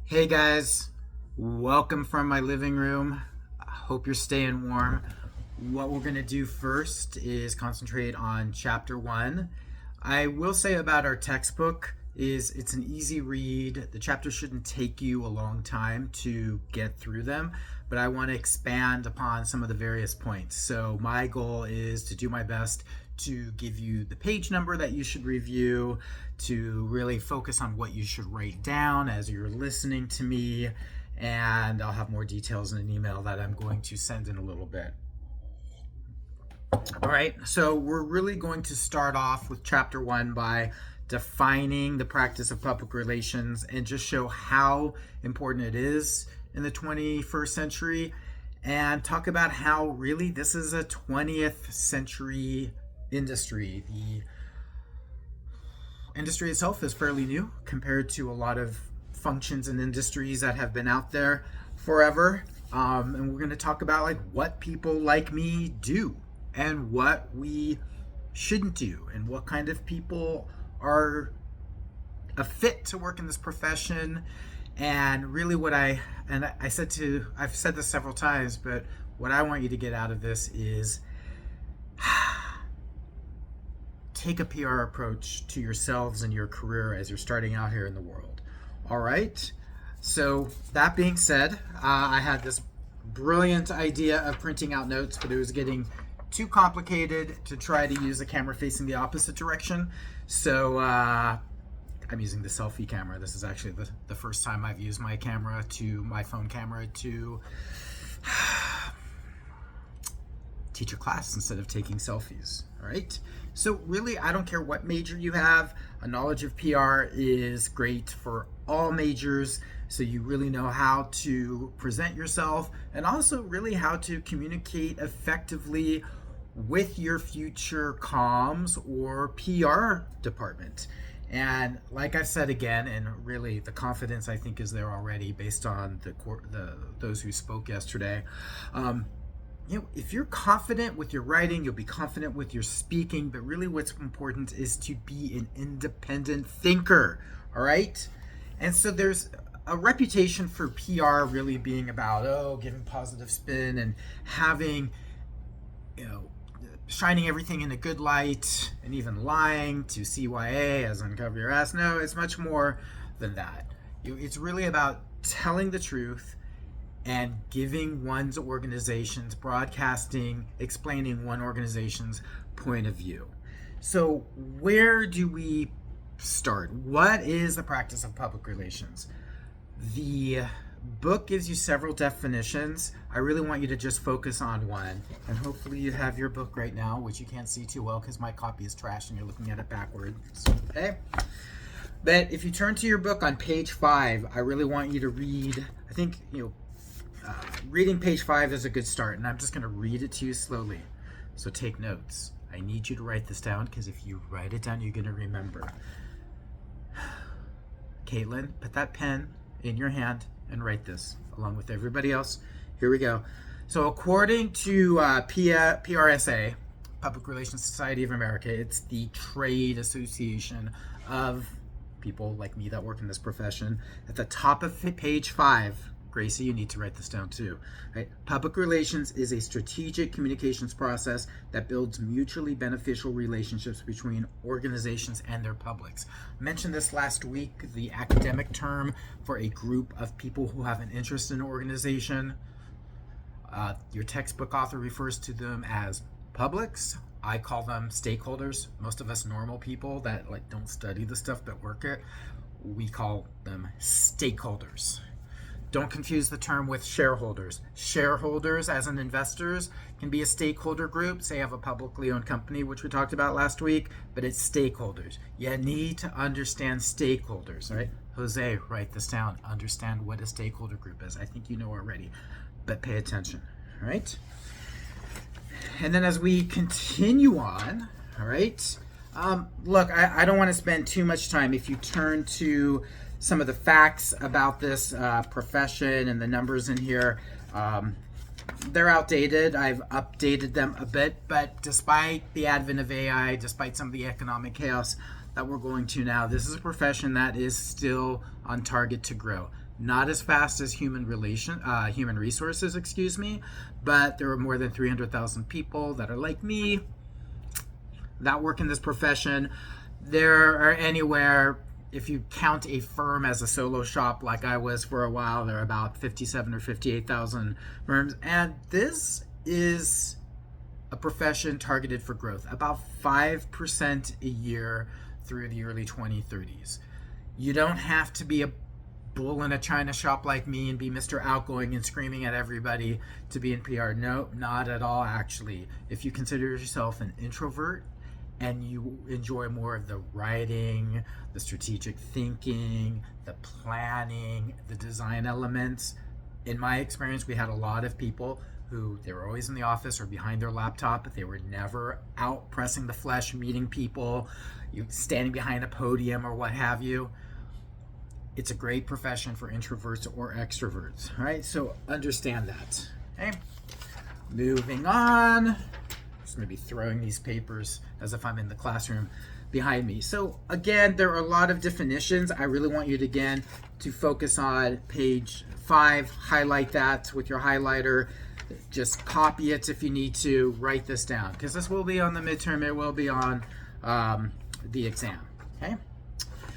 Hey guys, welcome from my living room. I hope you're staying warm. What we're going to do first is concentrate on chapter 1. I will say about our textbook is it's an easy read. The chapters shouldn't take you a long time to get through them, but I want to expand upon some of the various points. So my goal is to do my best to give you the page number that you should review, to really focus on what you should write down as you're listening to me, and I'll have more details in an email that I'm going to send in a little bit. All right, so we're really going to start off with chapter 1 by defining the practice of public relations and just show how important it is in the 21st century, and talk about how really this is a 20th century industry. The industry itself is fairly new compared to a lot of functions and industries that have been out there forever. And we're going to talk about like what people like me do and what we shouldn't do and what kind of people are a fit to work in this profession. And really I've said this several times, but what I want you to get out of this is take a PR approach to yourselves and your career as you're starting out here in the world. All right. So that being said, I had this brilliant idea of printing out notes, but it was getting too complicated to try to use a camera facing the opposite direction. So I'm using the selfie camera. This is actually the first time I've used my phone camera to teach a class instead of taking selfies. All right. So really, I don't care what major you have. A knowledge of PR is great for all majors. So you really know how to present yourself and also really how to communicate effectively with your future comms or PR department. And like I've said again, and really the confidence I think is there already based on those who spoke yesterday. If you're confident with your writing, you'll be confident with your speaking, but really what's important is to be an independent thinker, all right? And so there's a reputation for PR really being about, giving positive spin and having, shining everything in a good light and even lying to CYA as uncover your ass. No, it's much more than that. It's really about telling the truth and giving one's organization's broadcasting, explaining one organization's point of view. So where do we start? What is the practice of public relations? The book gives you several definitions. I really want you to just focus on one. And hopefully you have your book right now, which you can't see too well because my copy is trashed and you're looking at it backwards. Okay? But if you turn to your book on page 5, I really want you to read, reading page 5 is a good start, and I'm just going to read it to you slowly. So take notes. I need you to write this down because if you write it down, you're going to remember. Caitlin, put that pen in your hand and write this along with everybody else. Here we go. So according to PRSA, Public Relations Society of America, it's the trade association of people like me that work in this profession. At the top of page 5, Gracie, you need to write this down too. Right? Public relations is a strategic communications process that builds mutually beneficial relationships between organizations and their publics. I mentioned this last week, the academic term for a group of people who have an interest in an organization. Your textbook author refers to them as publics. I call them stakeholders. Most of us normal people that don't study the stuff but work it, we call them stakeholders. Don't confuse the term with shareholders. Shareholders, as in investors, can be a stakeholder group. Say you have a publicly owned company, which we talked about last week, but it's stakeholders. You need to understand stakeholders, right? Jose, write this down. Understand what a stakeholder group is. I think you know already, but pay attention, all right? And then as we continue on, all right, look, I don't want to spend too much time. If you turn to some of the facts about this profession and the numbers in here, they're outdated. I've updated them a bit, but despite the advent of AI, despite some of the economic chaos that we're going to now, this is a profession that is still on target to grow. not as fast as human resources, but there are more than 300,000 people that are like me that work in this profession. There are anywhere, if you count a firm as a solo shop like I was for a while, there are about 57 or 58,000 firms. And this is a profession targeted for growth, about 5% a year through the early 2030s. You don't have to be a bull in a china shop like me and be Mr. Outgoing and screaming at everybody to be in PR. No, not at all, actually. If you consider yourself an introvert and you enjoy more of the writing, the strategic thinking, the planning, the design elements, in my experience, we had a lot of people who they were always in the office or behind their laptop, but they were never out pressing the flesh, meeting people, standing behind a podium or what have you. It's a great profession for introverts or extroverts, right? So understand that, okay? Moving on. Just gonna be throwing these papers as if I'm in the classroom behind me. So again, there are a lot of definitions. I really want you to, again, to focus on page 5, highlight that with your highlighter. Just copy it if you need to, write this down, because this will be on the midterm, it will be on the exam, okay?